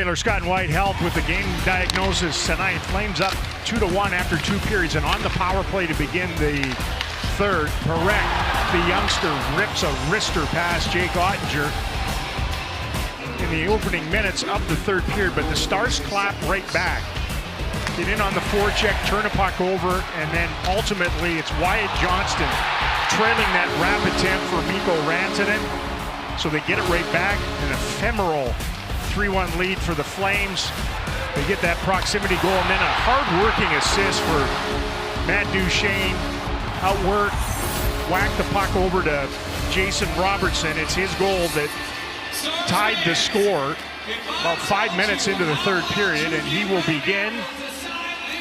Taylor, Scott and White help with the game diagnosis tonight. Flames up 2-1 after 2 periods, and on the power play to begin the third, Perek, the youngster, rips a wrister past Jake Ottinger in the opening minutes of the third period, but the Stars clap right back. Get in on the forecheck, turn a puck over, and then ultimately it's Wyatt Johnston trailing that wrap attempt for Mikko Rantanen. So they get it right back, an ephemeral 3-1 lead for the Flames. They get that proximity goal, and then a hard-working assist for Matt Duchene. Outwork, whack the puck over to Jason Robertson. It's his goal that tied the score about 5 minutes into the third period, and he will begin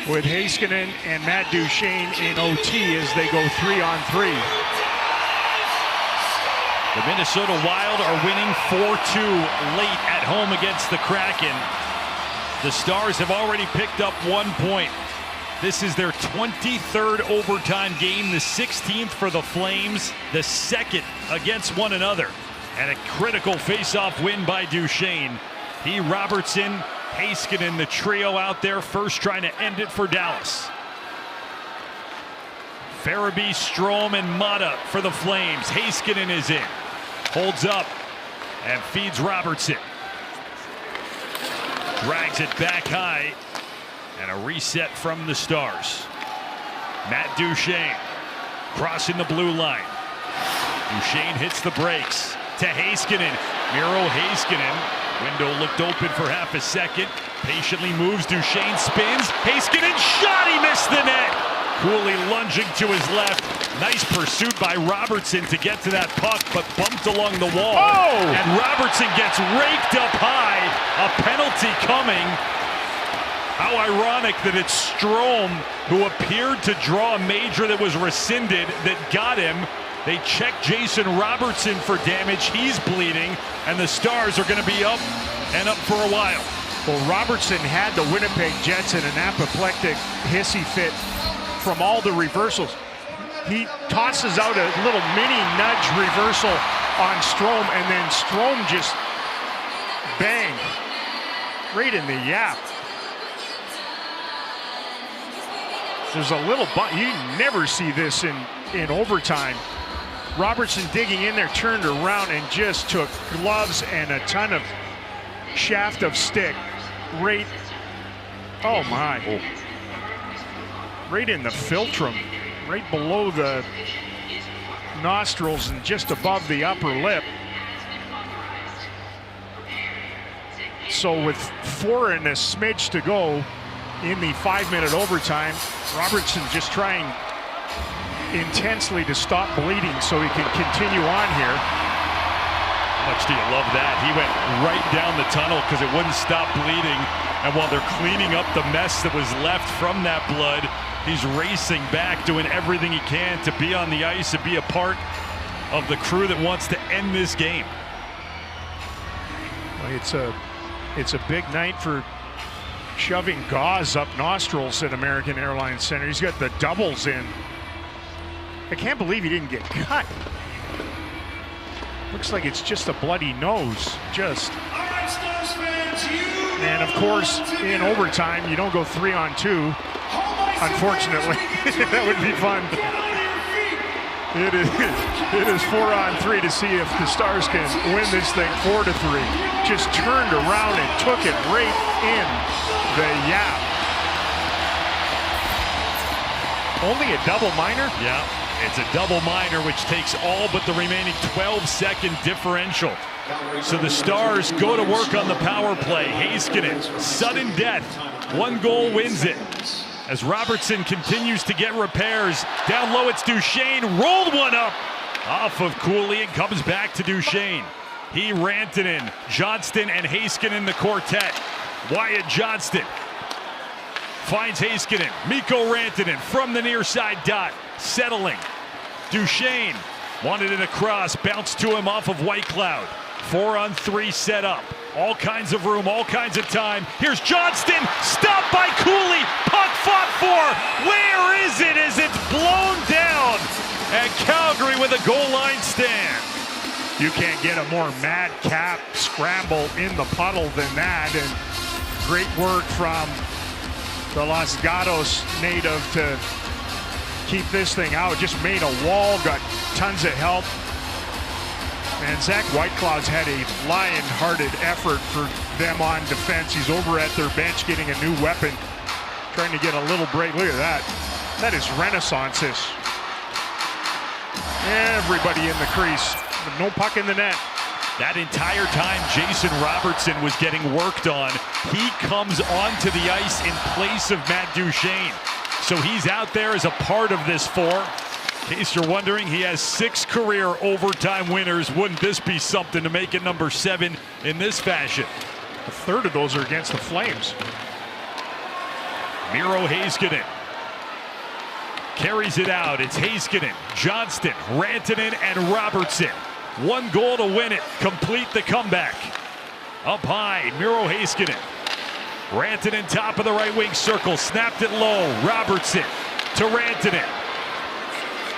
with Heiskanen and Matt Duchene in OT as they go 3-on-3. The Minnesota Wild are winning 4-2 late at home against the Kraken. The Stars have already picked up 1 point. This is their 23rd overtime game, the 16th for the Flames, the second against one another. And a critical face-off win by Duchene. He, Robertson, Heiskanen, the trio out there first trying to end it for Dallas. Farabee, Strome, and Mata for the Flames. Heiskanen is in. Holds up and feeds Robertson. Drags it back high. And a reset from the Stars. Matt Duchene crossing the blue line. Duchene hits the brakes to Heiskanen. Miro Heiskanen. Window looked open for half a second. Patiently moves. Duchene spins. Heiskanen shot. He missed the net. Cooley lunging to his left. Nice pursuit by Robertson to get to that puck, but bumped along the wall. Oh! And Robertson gets raked up high. A penalty coming. How ironic that it's Strome, who appeared to draw a major that was rescinded, that got him. They check Jason Robertson for damage. He's bleeding, and the Stars are going to be up and up for a while. Well, Robertson had the Winnipeg Jets in an apoplectic hissy fit from all the reversals. He tosses out a little mini nudge reversal on Strome, and then Strome just bang right in the yap. There's a little you never see this in overtime. Robertson digging in there, turned around and just took gloves and a ton of shaft of stick right, oh my, right in the philtrum, right below the nostrils and just above the upper lip. So with 4 and a smidge to go in the 5-minute overtime, Robertson just trying intensely to stop bleeding so he can continue on here. How much do you love that? He went right down the tunnel because it wouldn't stop bleeding. And while they're cleaning up the mess that was left from that blood, he's racing back, doing everything he can to be on the ice and be a part of the crew that wants to end this game. Well, it's a big night for shoving gauze up nostrils at American Airlines Center. He's got the doubles in. I can't believe he didn't get cut. Looks like it's just a bloody nose. Just. And of course, in overtime, you don't go 3-on-2. Unfortunately, that would be fun. It is 4-on-3 to see if the Stars can win this thing 4-3. Just turned around and took it right in the yap. Only a double minor? Yeah, it's a double minor, which takes all but the remaining 12-second differential. So the Stars go to work on the power play. Heiskanen, sudden death. 1 goal wins it. As Robertson continues to get repairs. Down low, it's Duchene. Rolled one up off of Cooley and comes back to Duchene. He, Rantanen, Johnston, and Heiskanen, the quartet. Wyatt Johnston finds Heiskanen. Mikko Rantanen from the near side dot. Settling. Duchene wanted it across. Bounced to him off of Whitecloud. 4-on-3 set up. All kinds of room, all kinds of time. Here's Johnston, stopped by Cooley. Puck fought for. Where is it as it's blown down? And Calgary with a goal line stand. You can't get a more madcap scramble in the puddle than that. And great work from the Los Gatos native to keep this thing out. Just made a wall, got tons of help. And Zach Whitecloud's had a lion-hearted effort for them on defense. He's over at their bench getting a new weapon, trying to get a little break. Look at that. That is renaissance-ish. Everybody in the crease, but no puck in the net. That entire time Jason Robertson was getting worked on, he comes onto the ice in place of Matt Duchene. So he's out there as a part of this four. In case you're wondering, he has 6 career overtime winners. Wouldn't this be something to make it number 7 in this fashion? A third of those are against the Flames. Miro Heiskanen carries it out. It's Heiskanen, Johnston, Rantanen, and Robertson. 1 goal to win it. Complete the comeback. Up high, Miro Heiskanen. Rantanen top of the right wing circle. Snapped it low. Robertson to Rantanen.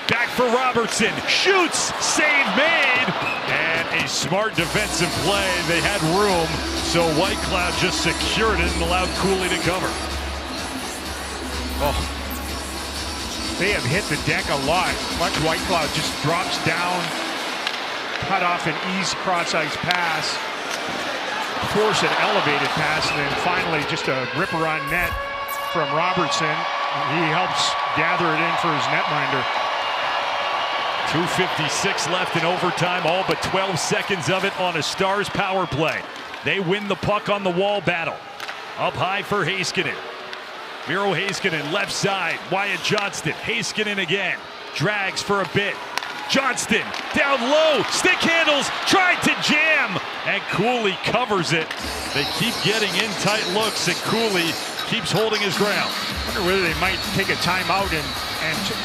Back for Robertson. Shoots. Save made. And a smart defensive play. They had room, so Whitecloud just secured it and allowed Cooley to cover. Oh. They have hit the deck a lot. Watch Whitecloud just drops down, cut off an easy cross-ice pass, force an elevated pass, and then finally just a ripper on net from Robertson. He helps gather it in for his netminder. 2:56 left in overtime, all but 12 seconds of it on a Stars power play. They win the puck on the wall battle. Up high for Heiskanen. Miro Heiskanen left side. Wyatt Johnston. Heiskanen again. Drags for a bit. Johnston down low. Stick handles. Tried to jam. And Cooley covers it. They keep getting in tight looks, and Cooley keeps holding his ground. I wonder whether they might take a timeout and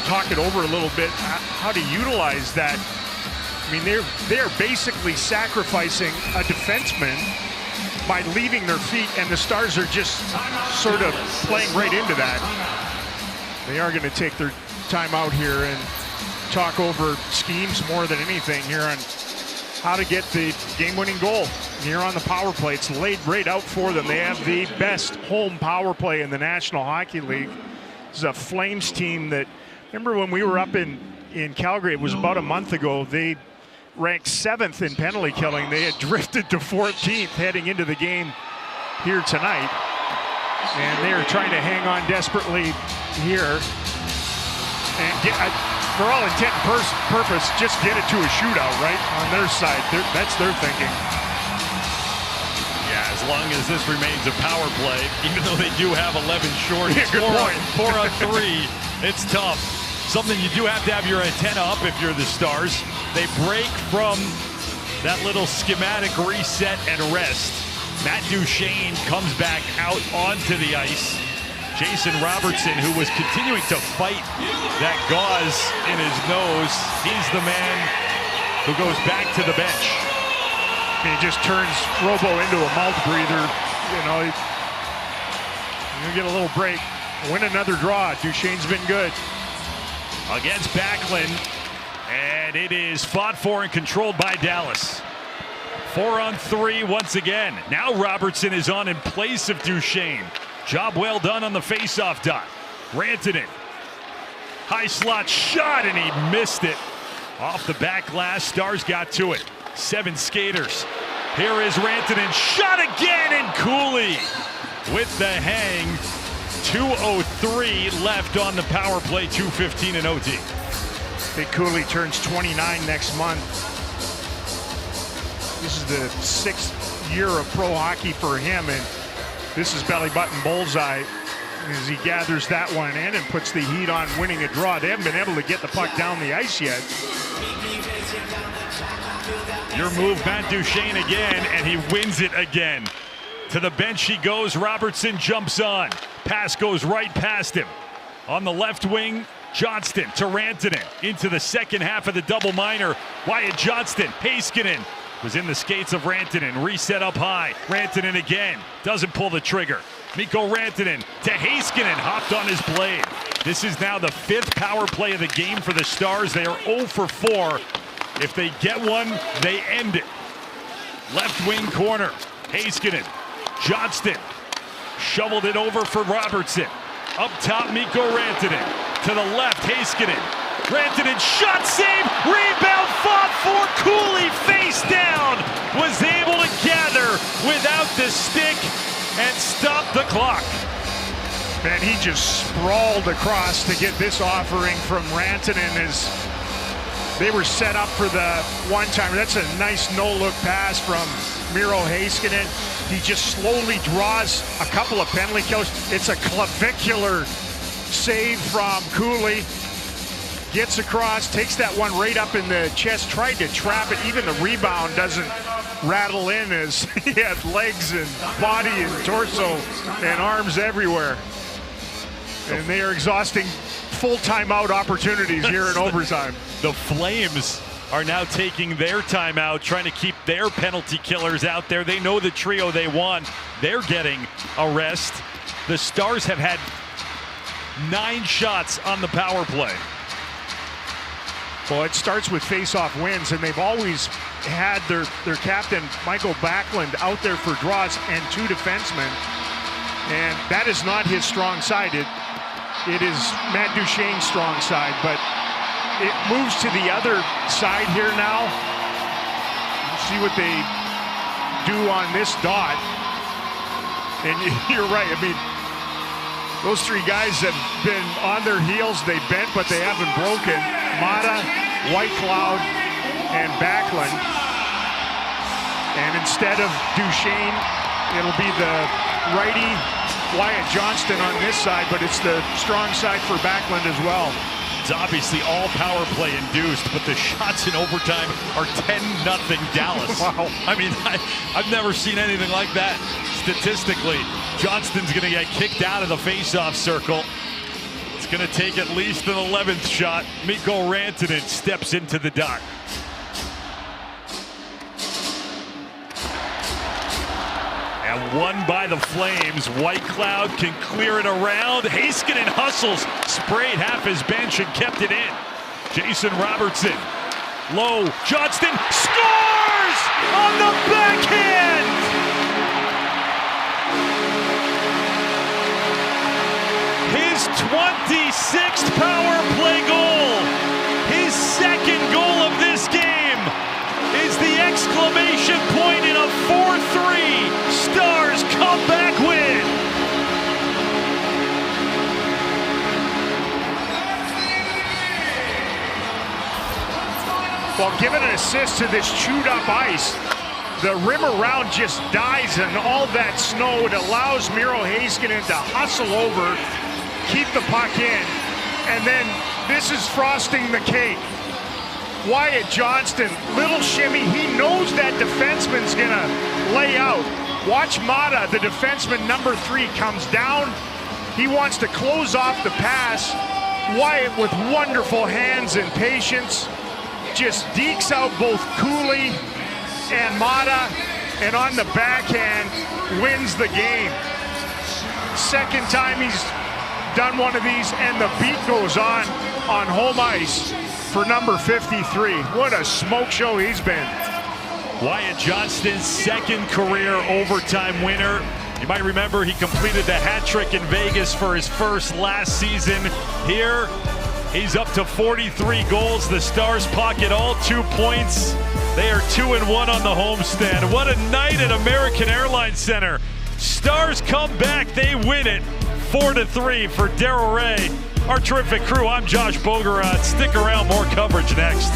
talk it over a little bit, how to utilize that. I mean, they're basically sacrificing a defenseman by leaving their feet, and the Stars are just sort of playing right into that. They are going to take their timeout here and talk over schemes more than anything here on how to get the game-winning goal here on the power play. It's laid right out for them. They have the best home power play in the National Hockey League. This is a Flames team that, remember when we were up in Calgary, it was about a month ago, they ranked 7th in penalty killing. They had drifted to 14th heading into the game here tonight. And they are trying to hang on desperately here and get, for all intent and purpose, just get it to a shootout, right? On their side, that's their thinking. Yeah, as long as this remains a power play, even though they do have 11 short, Yeah, good point. 4 on 3, it's tough. Something you do have to have your antenna up if you're the Stars. They break from that little schematic reset and rest. Matt Duchene comes back out onto the ice. Jason Robertson, who was continuing to fight that gauze in his nose, he's the man who goes back to the bench. He just turns Robo into a mouth breather. You know, you get a little break, win another draw. Duchene's been good. Against Backlund, and it is fought for and controlled by Dallas. 4 on 3 once again. Now Robertson is on in place of Duchene. Job well done on the faceoff dot. Rantanen, high slot shot, and he missed it. Off the back glass, Stars got to it. 7 skaters. Here is Rantanen, shot again, and Cooley with the hang. 2:03 left on the power play, 2:15 in OT. Big Cooley turns 29 next month. This is the 6th year of pro hockey for him, and this is belly button bullseye as he gathers that one in and puts the Heat on winning a draw. They haven't been able to get the puck down the ice yet. Your move, Matt Duchene again, and he wins it again. To the bench he goes. Robertson jumps on. Pass goes right past him. On the left wing, Johnston to Rantanen. Into the second half of the double minor. Wyatt Johnston, Heiskanen was in the skates of Rantanen. Reset up high. Rantanen again. Doesn't pull the trigger. Mikko Rantanen to Heiskanen. Hopped on his blade. This is now the 5th power play of the game for the Stars. They are 0 for 4. If they get one, they end it. Left wing corner. Heiskanen. Johnston Shoveled it over for Robertson. Up top, Mikko Rantanen. To the left, Heiskanen. Rantanen shot save. Rebound fought for Cooley. Face down. Was able to gather without the stick and stop the clock. Man, he just sprawled across to get this offering from Rantanen as they were set up for the one-timer. That's a nice no-look pass from Miro Heiskanen. He just slowly draws a couple of penalty killers. It's a clavicular save from Cooley. Gets across, takes that one right up in the chest, tried to trap it. Even the rebound doesn't rattle in as he had legs and body and torso and arms everywhere. And they are exhausting full timeout opportunities here in overtime. The Flames are now taking their timeout, trying to keep their penalty killers out there. They know the trio they want. They're getting a rest. The Stars have had 9 shots on the power play. Well, it starts with face-off wins, and they've always had their captain, Michael Backlund, out there for draws and 2 defensemen. And that is not his strong side. It is Matt Duchene's strong side, but it moves to the other side here now. See what they do on this dot. And you're right. I mean, those 3 guys have been on their heels. They bent, but they haven't broken. Mata, Whitecloud, and Backlund. And instead of Duchene, it'll be the righty Wyatt Johnston on this side, but it's the strong side for Backlund as well. It's obviously all power play induced, but the shots in overtime are 10-0 Dallas. Wow. I mean, I've never seen anything like that statistically. Johnston's going to get kicked out of the face-off circle. It's going to take at least an 11th shot. Mikko Rantanen steps into the dock. And won by the Flames. Whitecloud can clear it around. Heiskanen hustles, sprayed half his bench and kept it in. Jason Robertson, low, Johnston scores on the backhand! His 26th power play goal. His 2nd goal of this game is the exclamation point in a 4-3 Stars comeback win. Well, giving an assist to this chewed up ice, the rim around just dies in all that snow. It allows Miro Heiskanen to hustle over, keep the puck in, and then this is frosting the cake. Wyatt Johnston, little shimmy, he knows that defenseman's gonna lay out. Watch Mata, the defenseman number 3, comes down. He wants to close off the pass. Wyatt with wonderful hands and patience just dekes out both Cooley and Mata, and on the backhand wins the game. 2nd time he's done one of these, and the beat goes on home ice for number 53. What a smoke show he's been. Wyatt Johnston's 2nd career overtime winner. You might remember he completed the hat trick in Vegas for his first last season. Here, he's up to 43 goals. The Stars pocket all 2 points. They are 2-1 on the homestand. What a night at American Airlines Center. Stars come back, they win it 4-3 for Darrell Ray. Our terrific crew, I'm Josh Bogarot. Stick around, more coverage next.